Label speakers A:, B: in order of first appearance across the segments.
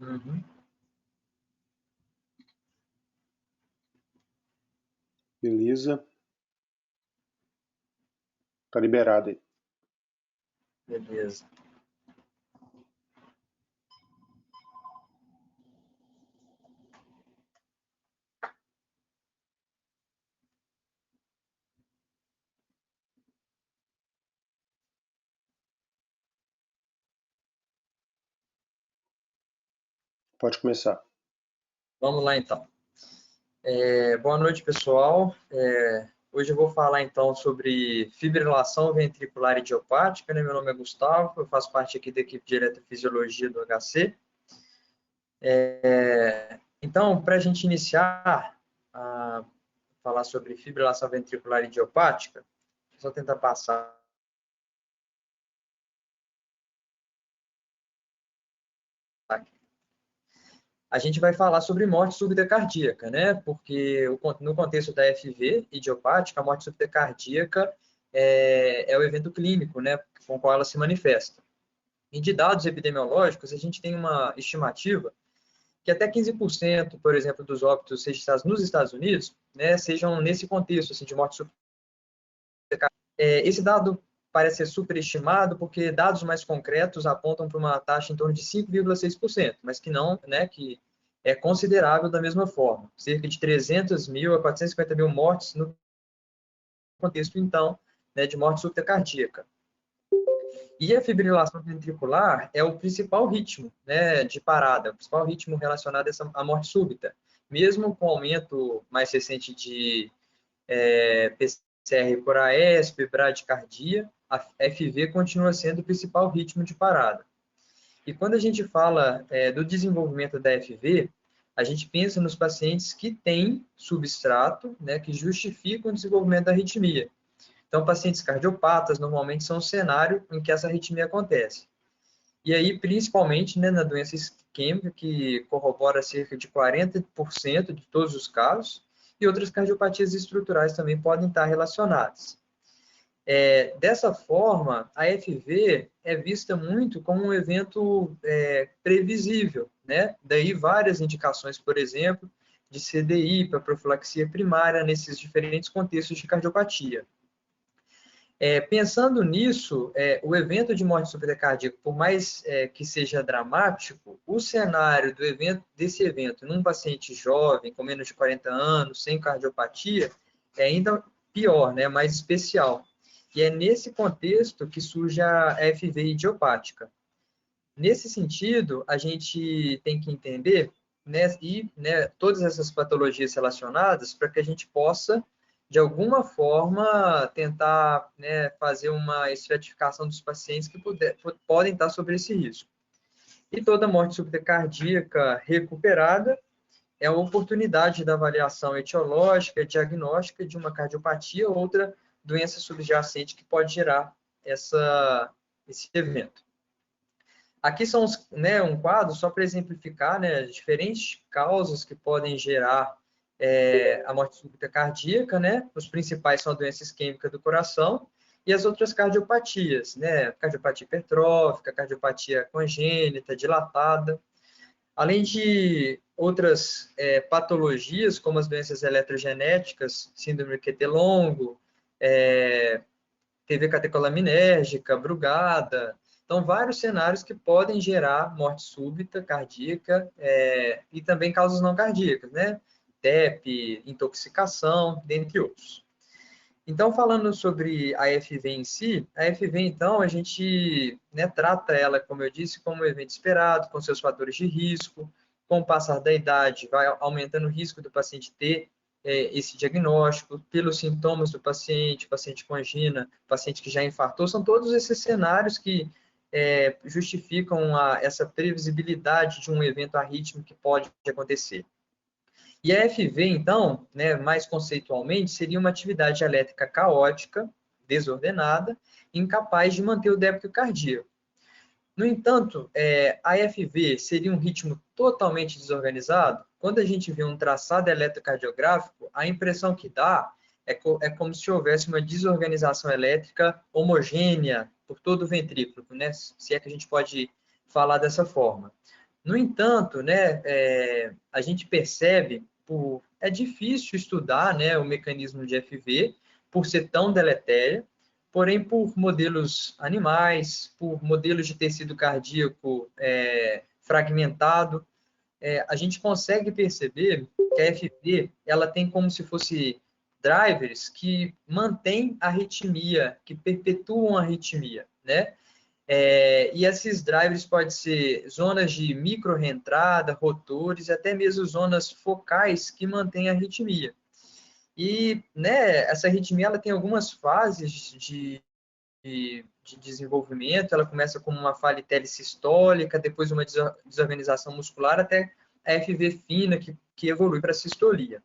A: Uhum.
B: Beleza. Tá liberado aí.
A: Beleza.
B: Pode começar.
A: Vamos lá, então. Boa noite, pessoal. Hoje eu vou falar, então, sobre fibrilação ventricular idiopática, né? Meu nome é Gustavo, eu faço parte aqui da equipe de eletrofisiologia do HC. Então, para a gente iniciar a falar sobre fibrilação ventricular idiopática, deixa eu só tentar passar. A gente vai falar sobre morte súbita cardíaca, né? Porque no contexto da FV idiopática, a morte súbita cardíaca é o evento clínico, né? Com o qual ela se manifesta. E de dados epidemiológicos, a gente tem uma estimativa que até 15%, por exemplo, dos óbitos registrados nos Estados Unidos, né, sejam nesse contexto assim, de morte súbita cardíaca. Esse dado parece ser superestimado, porque dados mais concretos apontam para uma taxa em torno de 5,6%, mas que não, né, que é considerável da mesma forma, cerca de 300 mil a 450 mil mortes no contexto, então, né, de morte súbita cardíaca. E a fibrilação ventricular é o principal ritmo, né, de parada, o principal ritmo relacionado à morte súbita. Mesmo com o aumento mais recente de PCR por AESP, bradicardia, a FV continua sendo o principal ritmo de parada. E quando a gente fala do desenvolvimento da FV, a gente pensa nos pacientes que têm substrato, né, que justificam o desenvolvimento da arritmia. Então, pacientes cardiopatas normalmente são o cenário em que essa arritmia acontece. E aí, principalmente, né, na doença isquêmica, que corrobora cerca de 40% de todos os casos, e outras cardiopatias estruturais também podem estar relacionadas. Dessa forma, a FV é vista muito como um evento previsível, né? Daí várias indicações, por exemplo, de CDI para profilaxia primária nesses diferentes contextos de cardiopatia. Pensando nisso, o evento de morte súbita cardíaca, por mais que seja dramático, o cenário desse evento num paciente jovem, com menos de 40 anos, sem cardiopatia, é ainda pior, né? Mais especial. E é nesse contexto que surge a FV idiopática. Nesse sentido, a gente tem que entender, né, todas essas patologias relacionadas para que a gente possa, de alguma forma, tentar, né, fazer uma estratificação dos pacientes que podem estar sobre esse risco. E toda morte súbita cardíaca recuperada é a oportunidade da avaliação etiológica, diagnóstica de uma cardiopatia ou outra doença subjacente que pode gerar esse evento. Aqui são um quadro só para exemplificar, né, diferentes causas que podem gerar a morte súbita cardíaca, né? Os principais são a doença isquêmica do coração e as outras cardiopatias, né? Cardiopatia hipertrófica, cardiopatia congênita, dilatada, além de outras patologias, como as doenças eletrogenéticas, síndrome de QT-longo, TV catecolaminérgica, Brugada. Então, vários cenários que podem gerar morte súbita cardíaca e também causas não cardíacas, né? TEP, intoxicação, dentre outros. Então, falando sobre a FV em si, a FV, então, a gente, né, trata ela, como eu disse, como um evento esperado, com seus fatores de risco. Com o passar da idade, vai aumentando o risco do paciente ter esse diagnóstico, pelos sintomas do paciente com angina, paciente que já infartou, são todos esses cenários que justificam essa previsibilidade de um evento arrítmico que pode acontecer. E a FV, então, né, mais conceitualmente, seria uma atividade elétrica caótica, desordenada, incapaz de manter o débito cardíaco. No entanto, a FV seria um ritmo totalmente desorganizado? Quando a gente vê um traçado eletrocardiográfico, a impressão que dá é como se houvesse uma desorganização elétrica homogênea por todo o ventrículo, né? Se é que a gente pode falar dessa forma. No entanto, né, a gente percebe, é difícil estudar, né, o mecanismo de FV por ser tão deletéria, porém por modelos animais, por modelos de tecido cardíaco fragmentado, a gente consegue perceber que a FV ela tem como se fosse drivers que mantêm a arritmia, que perpetuam a arritmia, né? E esses drivers podem ser zonas de micro-reentrada, rotores, e até mesmo zonas focais que mantêm a arritmia. E né, essa arritmia ela tem algumas fases de desenvolvimento, ela começa como uma falha telesistólica, depois uma desorganização muscular, até a FV fina, que evolui para a sistolia.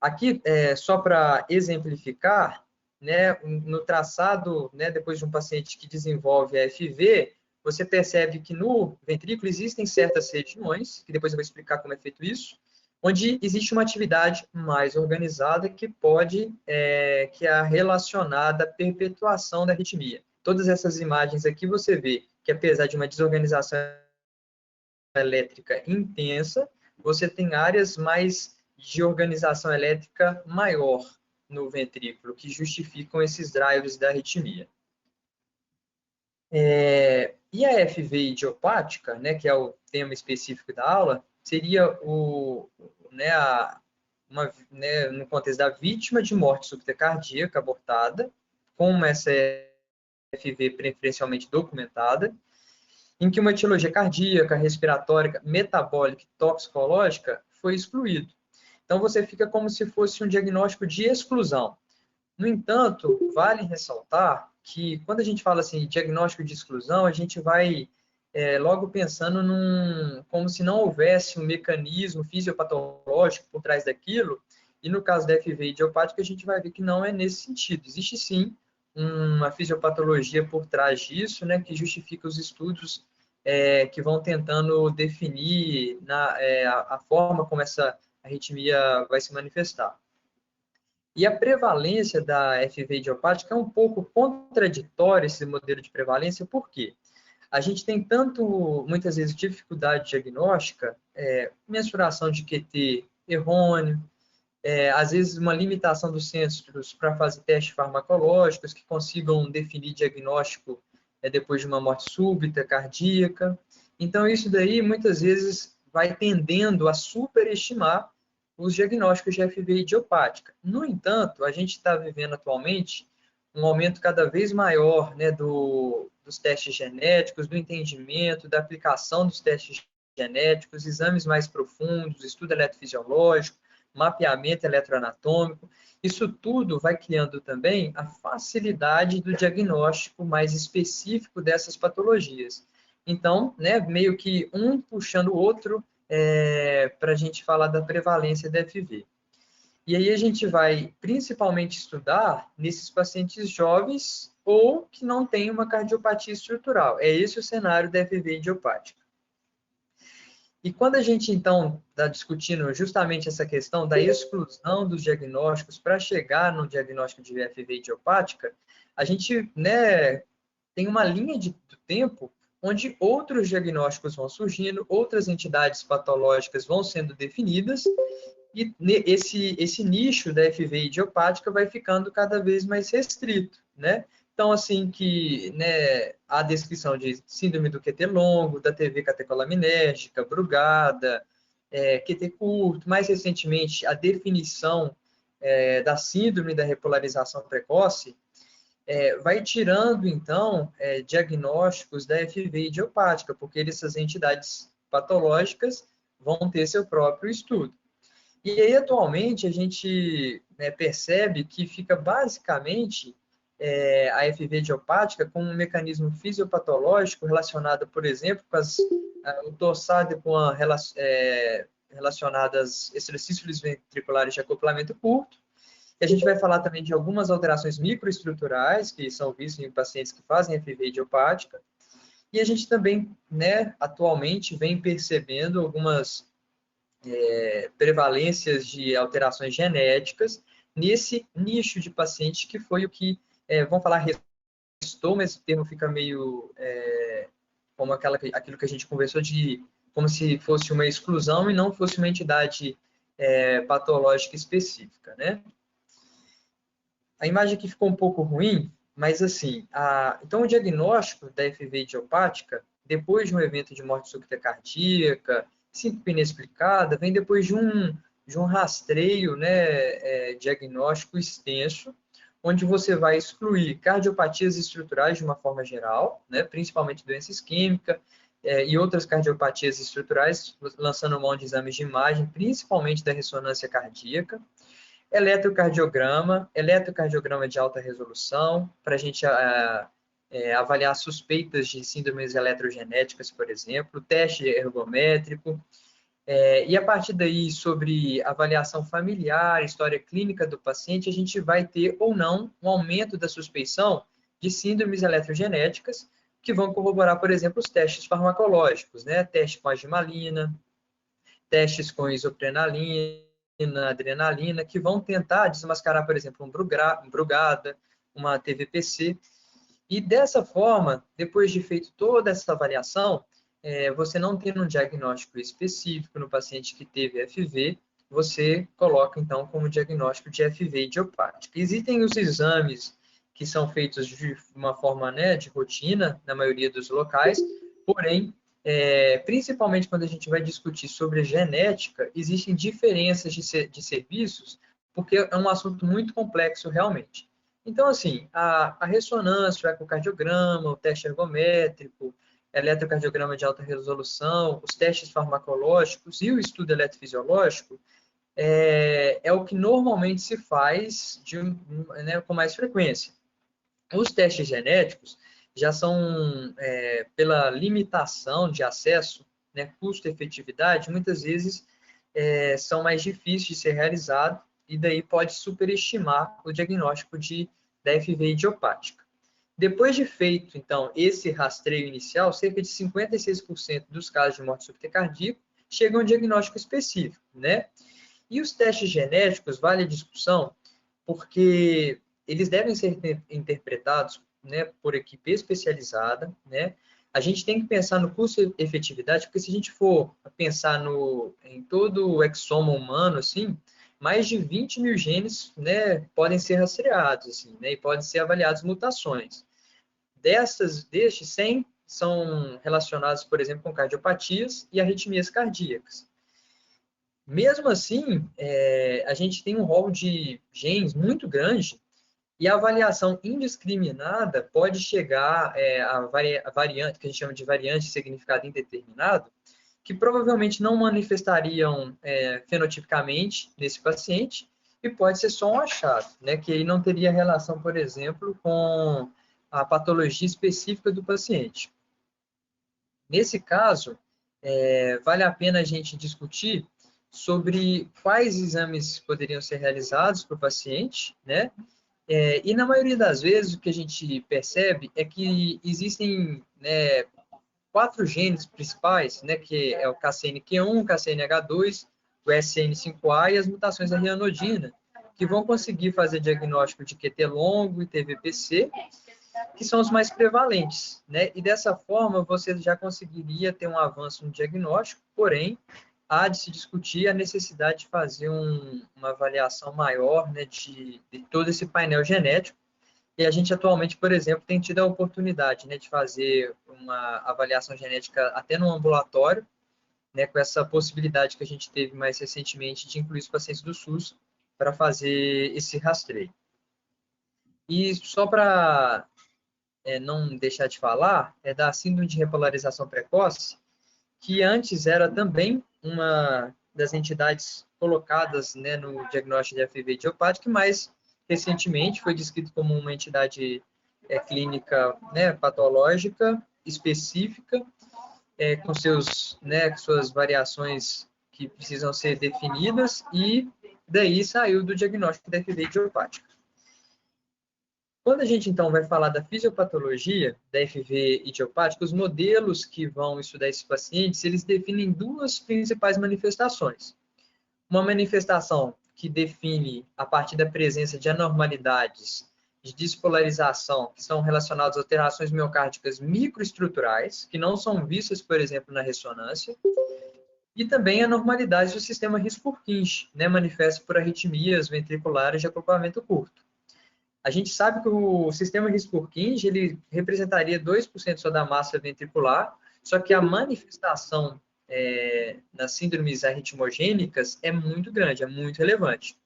A: Aqui, só para exemplificar, né, no traçado, né, depois de um paciente que desenvolve a FV, você percebe que no ventrículo existem certas regiões, que depois eu vou explicar como é feito isso, onde existe uma atividade mais organizada que que é relacionada à perpetuação da arritmia. Todas essas imagens aqui você vê que apesar de uma desorganização elétrica intensa, você tem áreas mais de organização elétrica maior no ventrículo, que justificam esses drivers da arritmia. E a FV idiopática, né, que é o tema específico da aula, seria no contexto da vítima de morte súbita cardíaca abortada, com essa FV preferencialmente documentada, em que uma etiologia cardíaca, respiratória, metabólica e toxicológica foi excluído. Então, você fica como se fosse um diagnóstico de exclusão. No entanto, vale ressaltar que quando a gente fala assim, diagnóstico de exclusão, a gente vai logo pensando como se não houvesse um mecanismo fisiopatológico por trás daquilo, e no caso da FV idiopática, a gente vai ver que não é nesse sentido. Existe sim uma fisiopatologia por trás disso, né, que justifica os estudos que vão tentando definir a forma como essa arritmia vai se manifestar. E a prevalência da FV idiopática é um pouco contraditório esse modelo de prevalência, por quê? A gente tem muitas vezes, dificuldade diagnóstica, mensuração de QT errôneo, às vezes uma limitação dos centros para fazer testes farmacológicos que consigam definir diagnóstico depois de uma morte súbita, cardíaca. Então, isso daí, muitas vezes, vai tendendo a superestimar os diagnósticos de FV idiopática. No entanto, a gente está vivendo atualmente um aumento cada vez maior, né, dos testes genéticos, do entendimento, da aplicação dos testes genéticos, exames mais profundos, estudo eletrofisiológico, mapeamento eletroanatômico. Isso tudo vai criando também a facilidade do diagnóstico mais específico dessas patologias. Então, né, meio que um puxando o outro para a gente falar da prevalência da FV. E aí a gente vai principalmente estudar nesses pacientes jovens ou que não têm uma cardiopatia estrutural. É esse o cenário da FV idiopática. E quando a gente, então, está discutindo justamente essa questão da exclusão dos diagnósticos para chegar no diagnóstico de FV idiopática, a gente, né, tem uma linha do tempo onde outros diagnósticos vão surgindo, outras entidades patológicas vão sendo definidas, e esse nicho da FV idiopática vai ficando cada vez mais restrito, né? Então, assim que a descrição de síndrome do QT longo, da TV catecolaminérgica, Brugada, QT curto, mais recentemente a definição da síndrome da repolarização precoce, vai tirando, então, diagnósticos da FV idiopática, porque essas entidades patológicas vão ter seu próprio estudo. E aí, atualmente, a gente percebe que fica basicamente a FV idiopática com um mecanismo fisiopatológico relacionado, por exemplo, com o torsade com relacionadas extracístoles ventriculares de acoplamento curto. E a gente vai falar também de algumas alterações microestruturais que são vistas em pacientes que fazem FV idiopática. E a gente também, atualmente, vem percebendo algumas prevalências de alterações genéticas nesse nicho de pacientes que foi o que, vamos falar restou, mas esse termo fica meio como aquilo que a gente conversou de como se fosse uma exclusão e não fosse uma entidade patológica específica, né? A imagem aqui ficou um pouco ruim, mas assim, então o diagnóstico da FV idiopática, depois de um evento de morte súbita cardíaca, síncope inexplicada, vem depois de um rastreio, né, diagnóstico extenso, onde você vai excluir cardiopatias estruturais de uma forma geral, né, principalmente doença isquêmica, e outras cardiopatias estruturais, lançando mão de exames de imagem, principalmente da ressonância cardíaca, eletrocardiograma de alta resolução, para a gente avaliar suspeitas de síndromes eletrogenéticas, por exemplo, teste ergométrico, e a partir daí, sobre avaliação familiar, história clínica do paciente, a gente vai ter ou não um aumento da suspeição de síndromes eletrogenéticas, que vão corroborar, por exemplo, os testes farmacológicos, né? Teste com agimalina, testes com isoprenalina, adrenalina, que vão tentar desmascarar, por exemplo, um Brugada, uma TVPC. E dessa forma, depois de feito toda essa avaliação, você não tendo um diagnóstico específico no paciente que teve FV, você coloca, então, como diagnóstico de FV idiopática. Existem os exames que são feitos de uma forma, né, de rotina, na maioria dos locais, porém, principalmente quando a gente vai discutir sobre genética, existem diferenças de serviços, porque é um assunto muito complexo realmente. Então, assim, a ressonância, o ecocardiograma, o teste ergométrico, eletrocardiograma de alta resolução, os testes farmacológicos e o estudo eletrofisiológico é o que normalmente se faz né, com mais frequência. Os testes genéticos já são, pela limitação de acesso, né, custo-efetividade, muitas vezes são mais difíceis de ser realizados e daí pode superestimar o diagnóstico da FV idiopática. Depois de feito, então, esse rastreio inicial, cerca de 56% dos casos de morte súbita cardíaca chegam a um diagnóstico específico, né? E os testes genéticos, vale a discussão, porque eles devem ser interpretados, né, por equipe especializada, né? A gente tem que pensar no custo-efetividade, porque se a gente for pensar em todo o exoma humano, assim, mais de 20 mil genes, né, podem ser rastreados, assim, né, e podem ser avaliados mutações. Destes 100 são relacionados, por exemplo, com cardiopatias e arritmias cardíacas. Mesmo assim, a gente tem um rol de genes muito grande e a avaliação indiscriminada pode chegar a variante, que a gente chama de variante de significado indeterminado, que provavelmente não manifestariam fenotipicamente nesse paciente e pode ser só um achado, né, que aí não teria relação, por exemplo, com a patologia específica do paciente. Nesse caso, vale a pena a gente discutir sobre quais exames poderiam ser realizados para o paciente, né? E na maioria das vezes o que a gente percebe é que existem, né, 4 genes principais, né, que é o KCNQ1, o KCNH2, o SN5A e as mutações da rianodina, que vão conseguir fazer diagnóstico de QT longo e TVPC, que são os mais prevalentes, né? E dessa forma você já conseguiria ter um avanço no diagnóstico, porém há de se discutir a necessidade de fazer uma avaliação maior, né, de todo esse painel genético. E a gente atualmente, por exemplo, tem tido a oportunidade, né, de fazer uma avaliação genética até no ambulatório, né, com essa possibilidade que a gente teve mais recentemente de incluir os pacientes do SUS para fazer esse rastreio. E só para não deixar de falar, da síndrome de repolarização precoce, que antes era também uma das entidades colocadas, né, no diagnóstico de FV idiopática, mas recentemente foi descrito como uma entidade clínica, né, patológica específica, com suas variações que precisam ser definidas, e daí saiu do diagnóstico da FV idiopática. Quando a gente, então, vai falar da fisiopatologia da FV idiopática, os modelos que vão estudar esses pacientes, eles definem 2 principais manifestações. Uma manifestação que define, a partir da presença de anormalidades de despolarização, que são relacionados a alterações miocárdicas microestruturais, que não são vistas, por exemplo, na ressonância, e também anormalidades do sistema His-Purkinje, né, manifesta por arritmias ventriculares de acoplamento curto. A gente sabe que o sistema His-Purkinje ele representaria 2% só da massa ventricular, só que a manifestação nas síndromes arritmogênicas é muito grande, é muito relevante.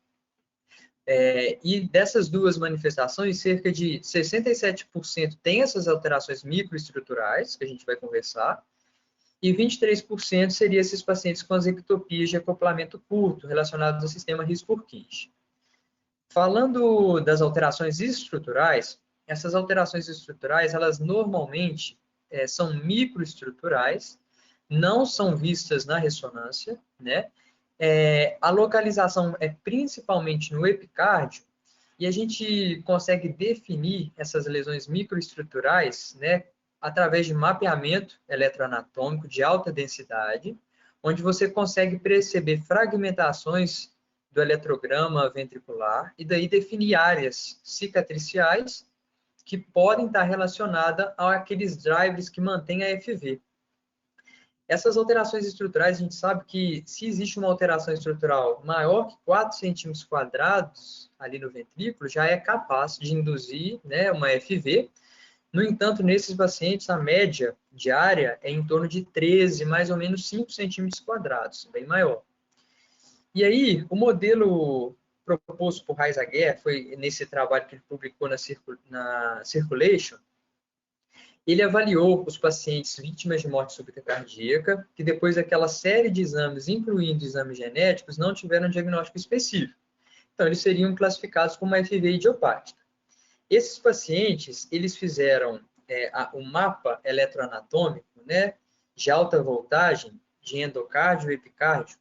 A: E dessas duas manifestações, cerca de 67% tem essas alterações microestruturais, que a gente vai conversar, e 23% seriam esses pacientes com as ectopias de acoplamento curto, relacionados ao sistema His-Purkinje. Falando das alterações estruturais, essas alterações estruturais, elas normalmente são microestruturais, não são vistas na ressonância, né? A localização é principalmente no epicárdio, e a gente consegue definir essas lesões microestruturais, né, através de mapeamento eletroanatômico de alta densidade, onde você consegue perceber fragmentações do eletrograma ventricular e daí definir áreas cicatriciais que podem estar relacionadas àqueles drivers que mantêm a FV. Essas alterações estruturais, a gente sabe que se existe uma alteração estrutural maior que 4 centímetros quadrados ali no ventrículo, já é capaz de induzir, né, uma FV. No entanto, nesses pacientes, a média diária é em torno de 13, mais ou menos 5 centímetros quadrados, bem maior. E aí, o modelo proposto por Heisager, foi nesse trabalho que ele publicou na Circulation, ele avaliou os pacientes vítimas de morte súbita cardíaca, que depois daquela série de exames, incluindo exames genéticos, não tiveram diagnóstico específico. Então, eles seriam classificados como FV idiopática. Esses pacientes, eles fizeram o mapa eletroanatômico, né, de alta voltagem, de endocárdio e epicárdio,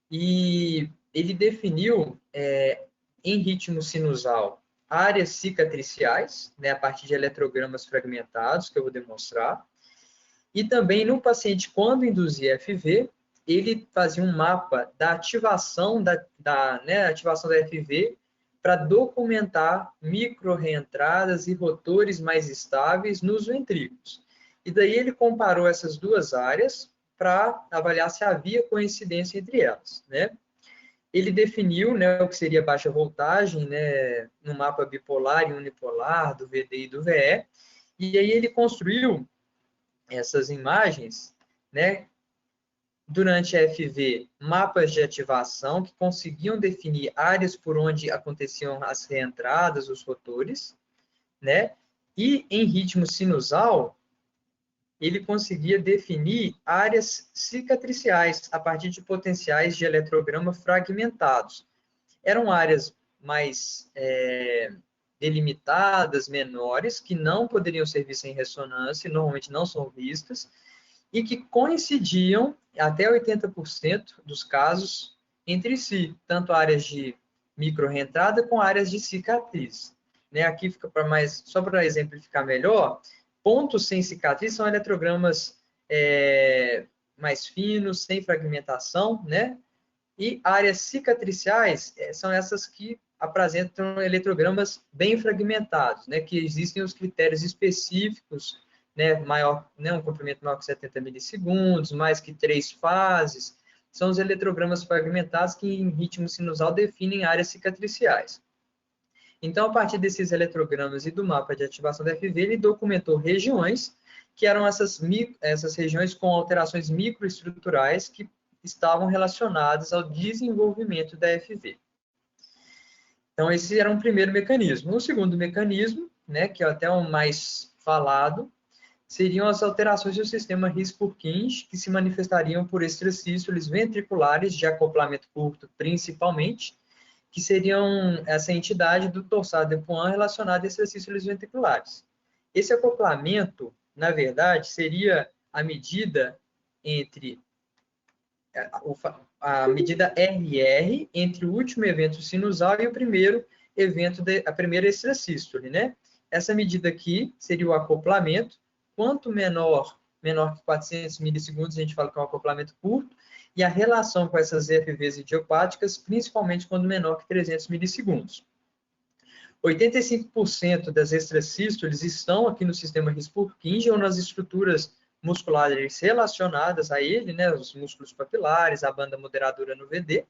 A: e ele definiu em ritmo sinusal áreas cicatriciais, né, a partir de eletrogramas fragmentados, que eu vou demonstrar, e também no paciente, quando induzia FV, ele fazia um mapa da ativação ativação da FV para documentar micro-reentradas e rotores mais estáveis nos ventrículos. E daí ele comparou essas duas áreas para avaliar se havia coincidência entre elas, né? Ele definiu, né, o que seria baixa voltagem, né, no mapa bipolar e unipolar do VD e do VE, e aí ele construiu essas imagens, né, durante a FV, mapas de ativação que conseguiam definir áreas por onde aconteciam as reentradas, os rotores, né, e em ritmo sinusal, ele conseguia definir áreas cicatriciais a partir de potenciais de eletrograma fragmentados. Eram áreas mais delimitadas, menores, que não poderiam ser vistas em ressonância, normalmente não são vistas, e que coincidiam, até 80% dos casos, entre si, tanto áreas de micro-reentrada com áreas de cicatriz. Né? Aqui fica só para exemplificar melhor, pontos sem cicatriz são eletrogramas mais finos, sem fragmentação, né? E áreas cicatriciais são essas que apresentam eletrogramas bem fragmentados, né? Que existem os critérios específicos, né? Um comprimento maior que 70 milissegundos, mais que 3 fases, são os eletrogramas fragmentados que em ritmo sinusal definem áreas cicatriciais. Então, a partir desses eletrogramas e do mapa de ativação da FV, ele documentou regiões que eram essas regiões com alterações microestruturais que estavam relacionadas ao desenvolvimento da FV. Então, esse era um primeiro mecanismo. O segundo mecanismo, né, que é até o mais falado, seriam as alterações do sistema His-Purkinje, que se manifestariam por extracístoles ventriculares de acoplamento curto, principalmente, que seriam essa entidade do torsado de Puan relacionada a extracístoles ventriculares. Esse acoplamento, na verdade, seria a medida entre a medida RR entre o último evento sinusal e o primeiro evento, a primeira extrasístole, né? Essa medida aqui seria o acoplamento. Quanto menor que 400 milissegundos, a gente fala que é um acoplamento curto, e a relação com essas FVs idiopáticas, principalmente quando menor que 300 milissegundos. 85% das extrasístoles estão aqui no sistema His-Purkinje ou nas estruturas musculares relacionadas a ele, né, os músculos papilares, a banda moderadora no VD.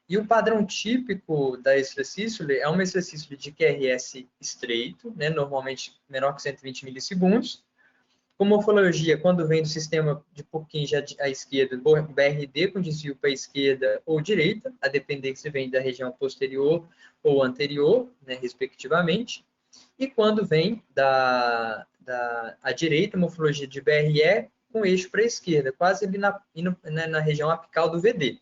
A: E o padrão típico da extrasístole é uma extrasístole de QRS estreito, né, normalmente menor que 120 milissegundos. Com morfologia, quando vem do sistema de Purkinje à esquerda, BRD com desvio para a esquerda ou direita, a depender se vem da região posterior ou anterior, né, respectivamente. E quando vem à direita, morfologia de BRE com eixo para a esquerda, quase ali na região apical do VD.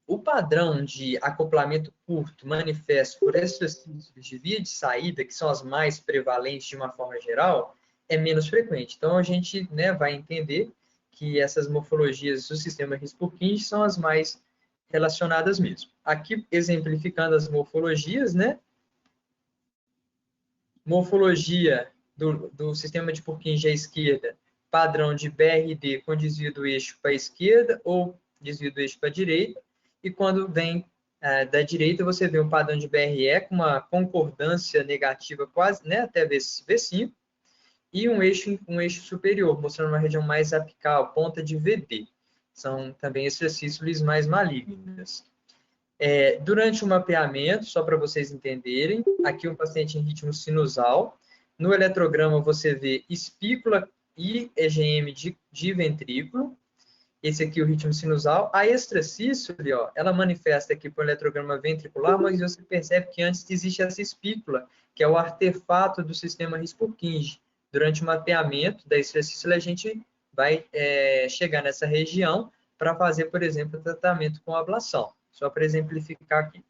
A: O padrão de acoplamento curto manifesto por extrasístoles de via de saída, que são as mais prevalentes de uma forma geral, é menos frequente. Então, a gente, né, vai entender que essas morfologias do sistema His-Purkinje são as mais relacionadas mesmo. Aqui, exemplificando as morfologias, né? Morfologia do sistema de Purkinje à esquerda, padrão de BRD com desvio do eixo para a esquerda ou desvio do eixo para a direita. E quando vem da direita, você vê um padrão de BRE com uma concordância negativa quase, né, até V5, e um eixo superior, mostrando uma região mais apical, ponta de VD. São também extrasístoles mais malignas. Durante o mapeamento, só para vocês entenderem, aqui um paciente em ritmo sinusal. No eletrograma, você vê espícula e EGM de ventrículo. Esse aqui é o ritmo sinusal. A extrasístole, ó, ela manifesta aqui por eletrograma ventricular, mas você percebe que antes existe essa espícula, que é o artefato do sistema His-Purkinje. Durante o mapeamento da extrasístole, a gente vai chegar nessa região para fazer, por exemplo, o tratamento com ablação. Só para exemplificar aqui.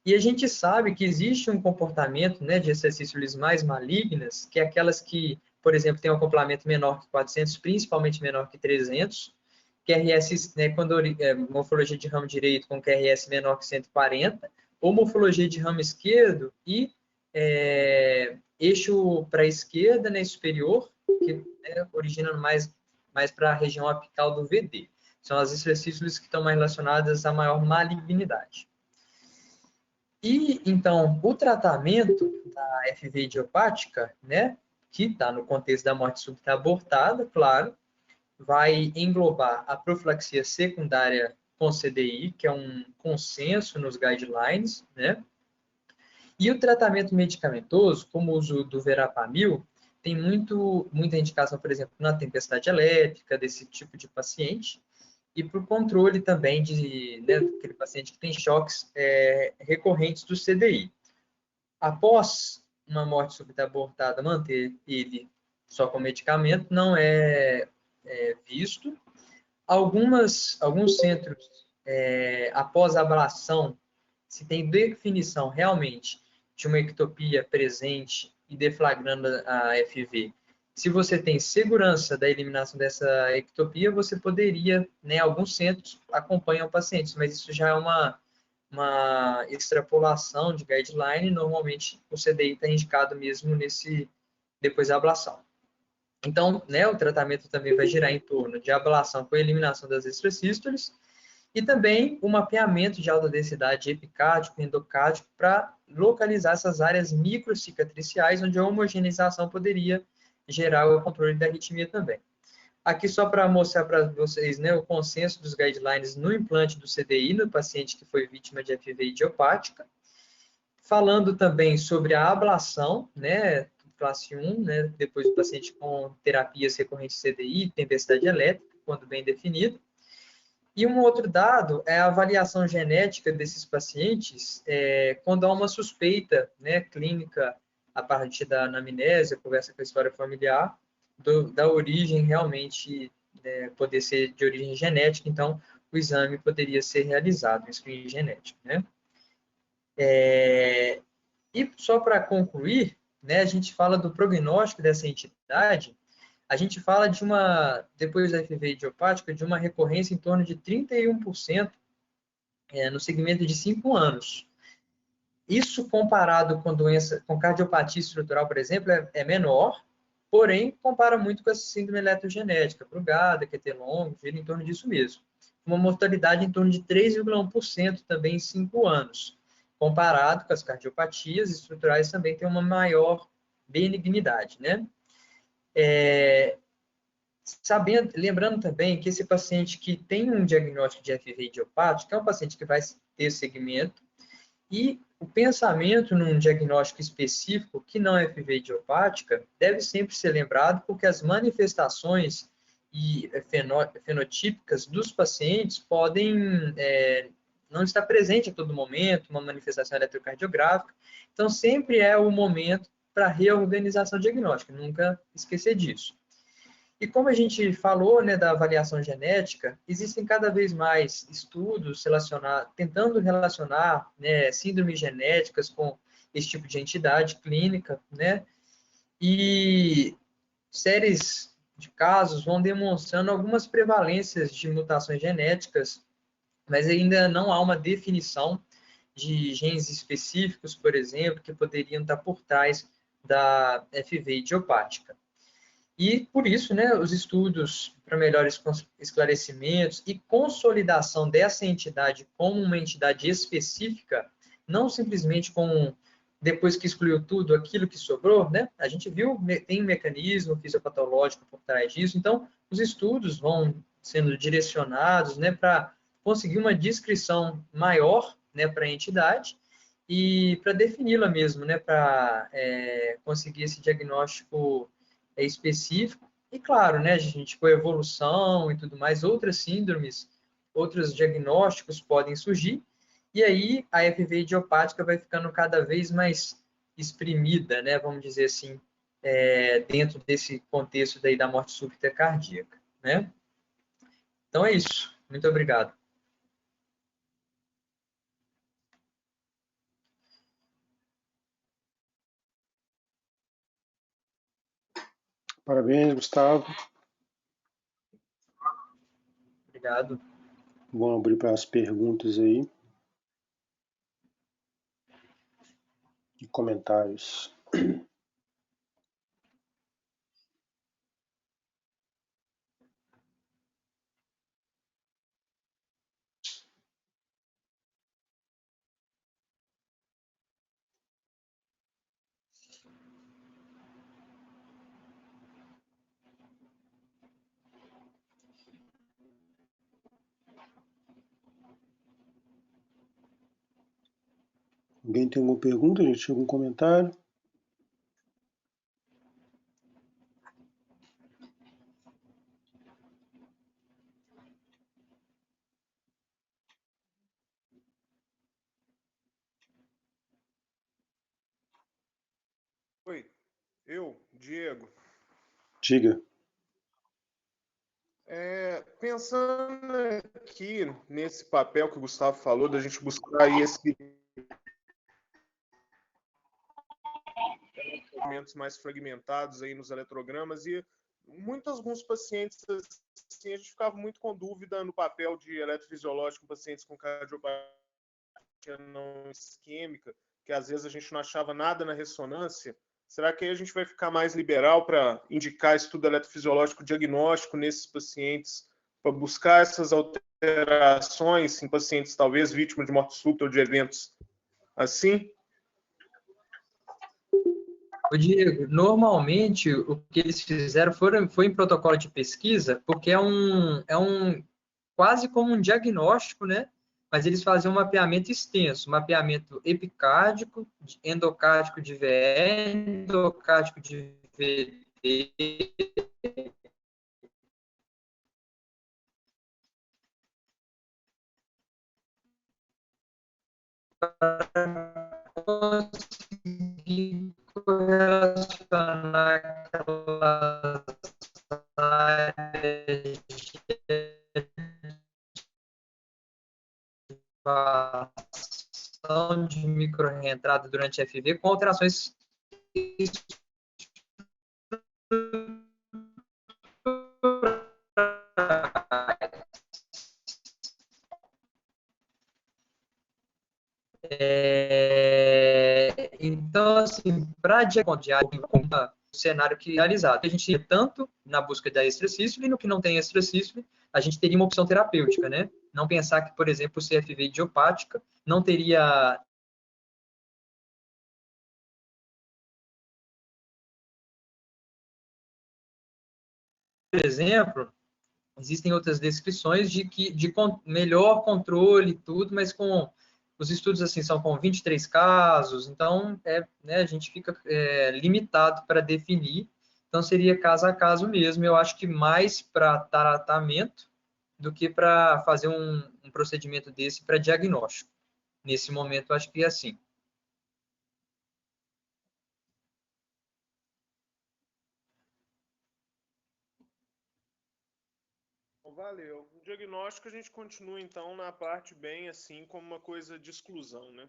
A: E a gente sabe que existe um comportamento, né, de extrasístoles mais malignas, que é aquelas que, por exemplo, têm um acoplamento menor que 400, principalmente menor que 300, QRS, né, morfologia de ramo direito com QRS menor que 140, ou morfologia de ramo esquerdo e eixo para a esquerda, né, superior, que, né, origina mais para a região apical do VD. São as extrasístoles que estão mais relacionadas à maior malignidade. E, então, o tratamento da FV idiopática, né, que está no contexto da morte súbita abortada, claro, vai englobar a profilaxia secundária com CDI, que é um consenso nos guidelines, né? E o tratamento medicamentoso, como o uso do verapamil, tem muita indicação, por exemplo, na tempestade elétrica, desse tipo de paciente, e para o controle também daquele paciente que tem choques recorrentes do CDI. Após uma morte súbita abortada, manter ele só com medicamento não é visto. Alguns centros, após a ablação, se tem definição realmente de uma ectopia presente e deflagrando a FV, se você tem segurança da eliminação dessa ectopia, você poderia, né, alguns centros acompanham pacientes, mas isso já é uma extrapolação de guideline, normalmente o CDI está indicado mesmo depois da ablação. Então, né, o tratamento também vai girar em torno de ablação com eliminação das extrasístoles e também o mapeamento de alta densidade epicárdico e endocárdico para localizar essas áreas microcicatriciais, onde a homogeneização poderia gerar o controle da arritmia também. Aqui só para mostrar para vocês, né, o consenso dos guidelines no implante do CDI no paciente que foi vítima de FV idiopática. Falando também sobre a ablação, né, classe 1, né, depois do paciente com terapias recorrentes CDI, tempestade elétrica, quando bem definido. E um outro dado é a avaliação genética desses pacientes quando há uma suspeita, né, clínica a partir da anamnese, conversa com a história familiar, da origem realmente poder ser de origem genética, então o exame poderia ser realizado, um screening genético, né? E só para concluir, né, a gente fala do prognóstico dessa entidade, a gente fala depois da FV idiopática, de uma recorrência em torno de 31% no segmento de 5 anos. Isso comparado com cardiopatia estrutural, por exemplo, é menor, porém, compara muito com a síndrome eletrogenética, Brugada, QT longo, gira em torno disso mesmo. Uma mortalidade em torno de 3,1% também em 5 anos. comparado com as cardiopatias estruturais, também tem uma maior benignidade, né? Lembrando também que esse paciente que tem um diagnóstico de FV idiopático é um paciente que vai ter segmento, e o pensamento num diagnóstico específico que não é FV idiopática deve sempre ser lembrado, porque as manifestações fenotípicas dos pacientes podem não estar presente a todo momento, uma manifestação eletrocardiográfica. Então, sempre é o momento para reorganização diagnóstica, nunca esquecer disso. E como a gente falou, né, da avaliação genética, existem cada vez mais estudos tentando relacionar, né, síndromes genéticas com esse tipo de entidade clínica, né? E séries de casos vão demonstrando algumas prevalências de mutações genéticas, mas ainda não há uma definição de genes específicos, por exemplo, que poderiam estar por trás da FV idiopática. E, por isso, né, os estudos para melhores esclarecimentos e consolidação dessa entidade como uma entidade específica, não simplesmente com, depois que excluiu tudo, aquilo que sobrou, né? A gente viu, tem um mecanismo fisiopatológico por trás disso, então os estudos vão sendo direcionados, né, para conseguir uma descrição maior, né, para a entidade e para defini-la mesmo, né, para conseguir esse diagnóstico específico. E claro, né, gente, com a evolução e tudo mais, outras síndromes, outros diagnósticos podem surgir, e aí a FV idiopática vai ficando cada vez mais exprimida, né, vamos dizer assim, dentro desse contexto daí da morte súbita cardíaca, né? Então é isso. Muito obrigado.
B: Parabéns, Gustavo.
A: Obrigado.
B: Vamos abrir para as perguntas aí e comentários. Alguém tem alguma pergunta, gente? Algum comentário?
C: Oi, Diego.
B: Diga.
C: Pensando aqui nesse papel que o Gustavo falou, da gente buscar aí esses momentos mais fragmentados aí nos eletrogramas, e alguns pacientes assim, a gente ficava muito com dúvida no papel de eletrofisiológico em pacientes com cardiopatia não isquêmica, que às vezes a gente não achava nada na ressonância. Será que aí a gente vai ficar mais liberal para indicar estudo eletrofisiológico diagnóstico nesses pacientes, para buscar essas alterações em pacientes talvez vítimas de morte súbita ou de eventos assim?
A: O Diego, normalmente o que eles fizeram foi em protocolo de pesquisa, porque é um quase como um diagnóstico, né? Mas eles faziam um mapeamento extenso, mapeamento epicárdico, endocárdico de VE, endocárdico de VD, conseguir correlacionar aquelas áreas de microreentrada durante FV com alterações então, assim, para diagnóstico, o cenário que realizado, a gente ia tanto na busca da extracístole, e no que não tem extracístole, a gente teria uma opção terapêutica, né? Não pensar que, por exemplo, o CFV idiopática não teria exemplo, existem outras descrições de melhor controle e tudo, mas com os estudos assim são com 23 casos, então né, a gente fica limitado para definir. Então seria caso a caso mesmo. Eu acho que mais para tratamento do que para fazer um procedimento desse para diagnóstico. Nesse momento, eu acho que é assim.
C: Valeu. O diagnóstico a gente continua, então, na parte bem assim, como uma coisa de exclusão, né?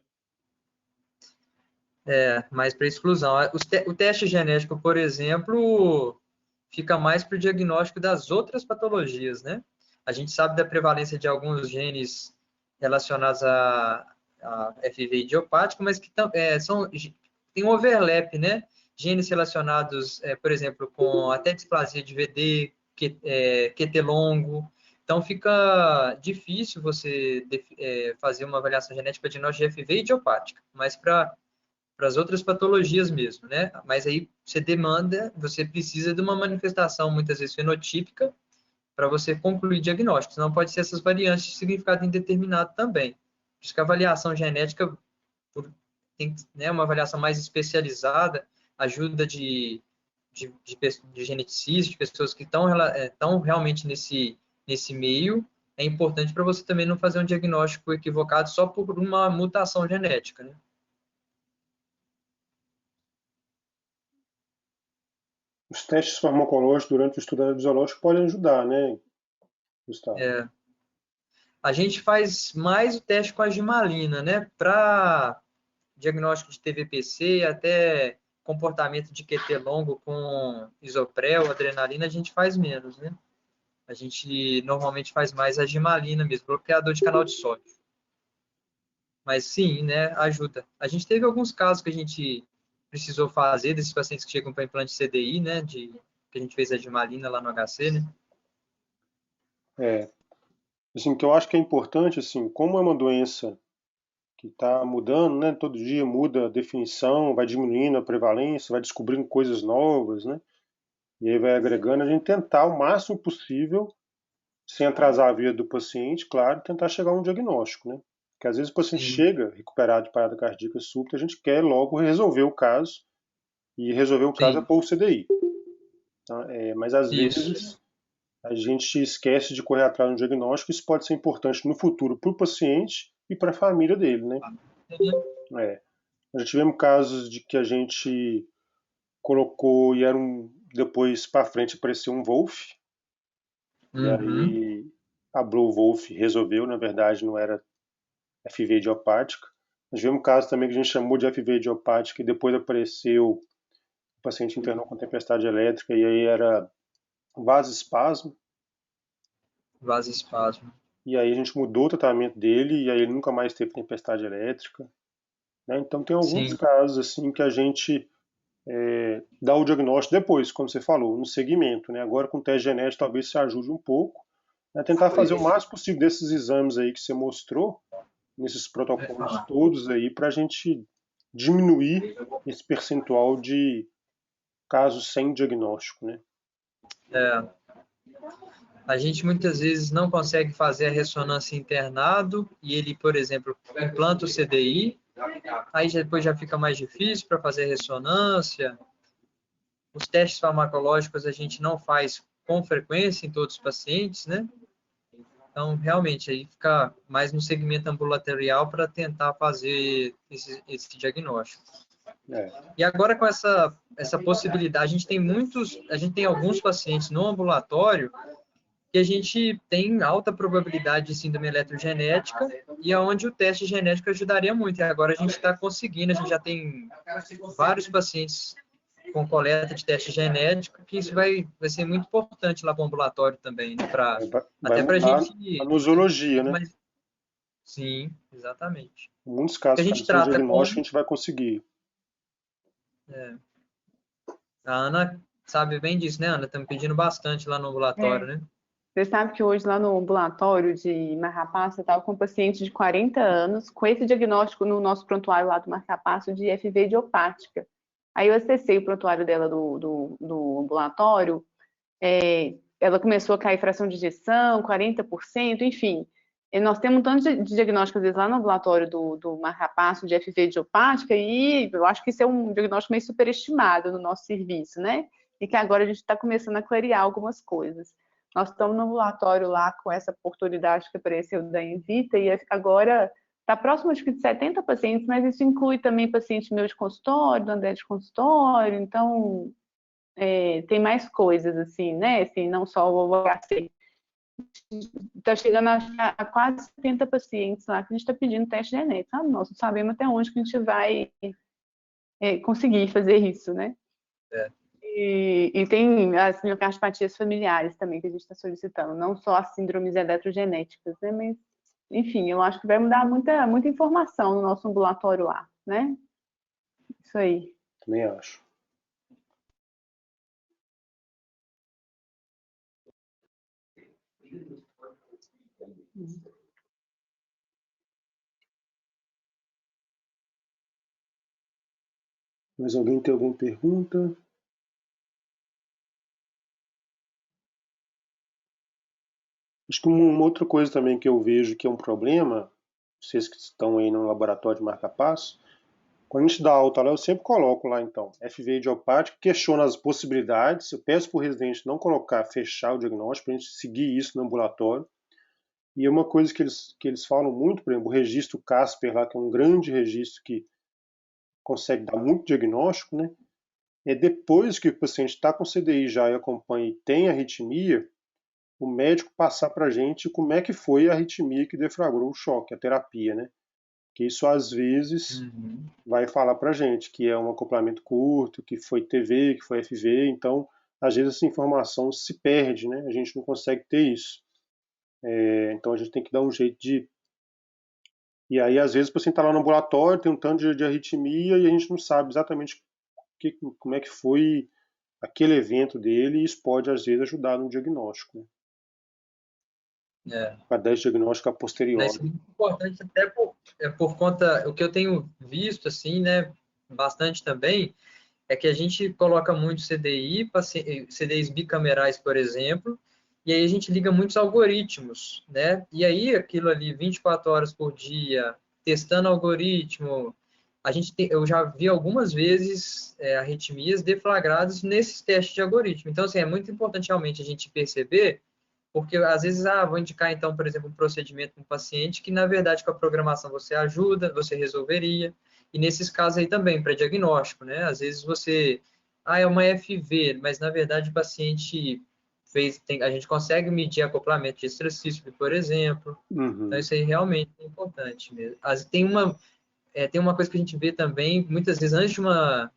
A: Mais para exclusão. O teste genético, por exemplo, fica mais para o diagnóstico das outras patologias, né? A gente sabe da prevalência de alguns genes relacionados a FIV idiopático, mas que tem um overlap, né? Genes relacionados, por exemplo, com até displasia de VD, QT longo. Então, fica difícil você fazer uma avaliação genética de diagnóstico de FIV idiopática, mas para as outras patologias mesmo, né? Mas aí você precisa de uma manifestação, muitas vezes fenotípica, para você concluir diagnóstico, senão pode ser essas variantes de significado indeterminado também. Por isso que a avaliação genética tem, né, uma avaliação mais especializada, ajuda de geneticistas, de pessoas que estão realmente nesse meio, é importante para você também não fazer um diagnóstico equivocado só por uma mutação genética, né?
B: Os testes farmacológicos durante o estudo fisiológico podem ajudar, né, Gustavo?
A: A gente faz mais o teste com a gimalina, né? Para diagnóstico de TVPC, até comportamento de QT longo com isoprel, adrenalina, a gente faz menos, né? A gente normalmente faz mais a gimalina mesmo, bloqueador de canal de sódio. Mas sim, né, ajuda. A gente teve alguns casos que a gente precisou fazer desses pacientes que chegam para implante CDI, né, que a gente fez a gimalina lá no HC, né?
B: Assim, que eu acho que é importante, assim, como é uma doença que está mudando, né, todo dia muda a definição, vai diminuindo a prevalência, vai descobrindo coisas novas, né, e aí vai agregando, a gente tentar o máximo possível, sem atrasar a vida do paciente, claro, tentar chegar a um diagnóstico, né, porque às vezes o paciente
A: Sim,
B: chega recuperado de parada cardíaca súbita, a gente quer logo resolver o caso, e resolver o caso é
A: sim,
B: pôr o CDI, tá? Mas às
A: isso.
B: vezes a gente esquece de correr atrás de um diagnóstico, isso pode ser importante no futuro para o paciente e para a família dele, né? É. Já tivemos casos de que a gente colocou e depois para frente apareceu um Wolf, e
A: Uhum.
B: aí a Blue Wolf resolveu, na verdade não era FV idiopática. Nós tivemos um caso também que a gente chamou de FV idiopática e depois apareceu o paciente internou com tempestade elétrica e aí era vasoespasmo.
A: Vasoespasmo.
B: E aí a gente mudou o tratamento dele e aí ele nunca mais teve tempestade elétrica, né? Então tem alguns
A: Sim,
B: casos assim que a gente dá o diagnóstico depois, como você falou, no segmento, né? Agora com o teste genético talvez se ajude um pouco, né? Tentar fazer o máximo possível desses exames aí que você mostrou, nesses protocolos todos aí, para a gente diminuir esse percentual de casos sem diagnóstico, né?
A: é. A gente muitas vezes não consegue fazer a ressonância internado e ele, por exemplo, implanta o CDI, aí depois já fica mais difícil para fazer a ressonância. Os testes farmacológicos a gente não faz com frequência em todos os pacientes, né? Então, realmente, aí fica mais no segmento ambulatorial para tentar fazer esse diagnóstico. E agora com essa possibilidade, a gente tem alguns pacientes no ambulatório que a gente tem alta probabilidade de síndrome eletrogenética e aonde o teste genético ajudaria muito. E agora a gente está conseguindo, a gente já tem vários pacientes com coleta de teste genético, que isso vai ser muito importante lá para o ambulatório também, né?
B: Vai
A: Até para a
B: mudar
A: gente
B: a nosologia, né?
A: mais. Sim, exatamente.
B: Em muitos
A: Que
B: casos,
A: a
B: ficando
A: gente
B: sem
A: trata
B: diagnóstico,
A: como.
B: a gente vai conseguir.
A: A Ana sabe bem disso, né, Ana? Estamos pedindo bastante lá no ambulatório, né?
D: Você sabe que hoje lá no ambulatório de Marrapasso, eu estava com um paciente de 40 anos, com esse diagnóstico no nosso prontuário lá do Marrapasso de FV idiopática. Aí eu acessei o prontuário dela do ambulatório, ela começou a cair fração de ejeção, 40%, enfim. E nós temos um tanto de diagnóstico, às vezes, lá no ambulatório do marcapasso, de FV idiopática, e eu acho que isso é um diagnóstico meio superestimado no nosso serviço, né? E que agora a gente está começando a clarear algumas coisas. Nós estamos no ambulatório lá com essa oportunidade que apareceu da Invita, e agora está próximo, acho que, de 70 pacientes, mas isso inclui também paciente meu de consultório, do André de consultório, então tem mais coisas, assim, né? Assim, não só o HC. Está chegando a quase 70 pacientes lá que a gente está pedindo teste genético, sabe? Nós não sabemos até onde que a gente vai conseguir fazer isso, né? E tem as miocardiopatias familiares também que a gente está solicitando, não só as síndromes eletrogenéticas, né? Mas, enfim, eu acho que vai mudar muita informação no nosso ambulatório lá, né? Isso aí.
B: Também acho. Mas alguém tem alguma pergunta? Acho que uma outra coisa também que eu vejo que é um problema, vocês que estão aí no laboratório de marca-passo, quando a gente dá alta lá, eu sempre coloco lá, então, FV idiopático, questiono as possibilidades, eu peço para o residente não colocar, fechar o diagnóstico, para a gente seguir isso no ambulatório. E é uma coisa que eles falam muito, por exemplo, o registro Casper lá, que é um grande registro que consegue dar muito diagnóstico, né? É depois que o paciente está com CDI já e acompanha e tem arritmia, o médico passar para a gente como é que foi a arritmia que deflagrou o choque, a terapia, né? Que isso às vezes vai falar para a gente que é um acoplamento curto, que foi TV, que foi FV, então às vezes essa informação se perde, né? A gente não consegue ter isso. Então a gente tem que dar um jeito de... E aí às vezes o paciente está lá no ambulatório, tem um tanto de arritmia e a gente não sabe exatamente como é que foi aquele evento dele e isso pode às vezes ajudar no diagnóstico, né? Para dar esse diagnóstico a posteriori.
A: Isso é muito importante até por conta, o que eu tenho visto, assim, né, bastante também, é que a gente coloca muito CDI, CDIs bicamerais, por exemplo, e aí a gente liga muitos algoritmos, né? E aí aquilo ali, 24 horas por dia, testando algoritmo, eu já vi algumas vezes arritmias deflagradas nesses testes de algoritmo. Então, assim, é muito importante realmente a gente perceber, porque às vezes, vou indicar então, por exemplo, um procedimento para um paciente que, na verdade, com a programação você ajuda, você resolveria, e nesses casos aí também, para diagnóstico, né? Às vezes você, é uma FV, mas na verdade o paciente a gente consegue medir acoplamento de extracístole, por exemplo. Então isso aí realmente é importante mesmo. Tem uma coisa que a gente vê também, muitas vezes antes de uma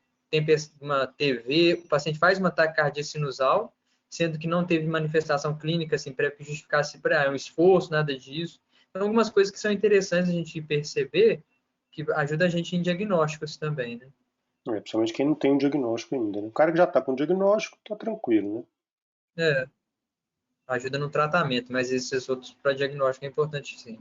A: TV, o paciente faz uma taquicardia sinusal, sendo que não teve manifestação clínica assim, para que justificasse um esforço, nada disso. Então, algumas coisas que são interessantes a gente perceber, que ajuda a gente em diagnósticos também, né?
B: Principalmente quem não tem um diagnóstico ainda, né? O cara que já está com diagnóstico está tranquilo, né?
A: Ajuda no tratamento, mas esses outros para diagnóstico é importante sim.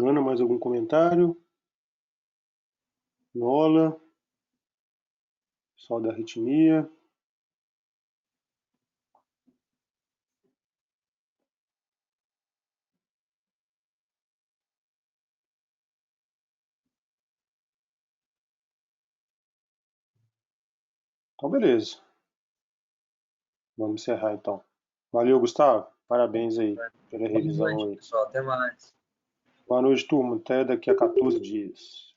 B: Ana, mais algum comentário? Nola? Pessoal da arritmia? Então, beleza. Vamos encerrar, então. Valeu, Gustavo. Parabéns aí pela revisão.
A: Boa noite,
B: aí.
A: pessoal. Até mais.
B: Boa noite, turma. Até daqui a 14 dias.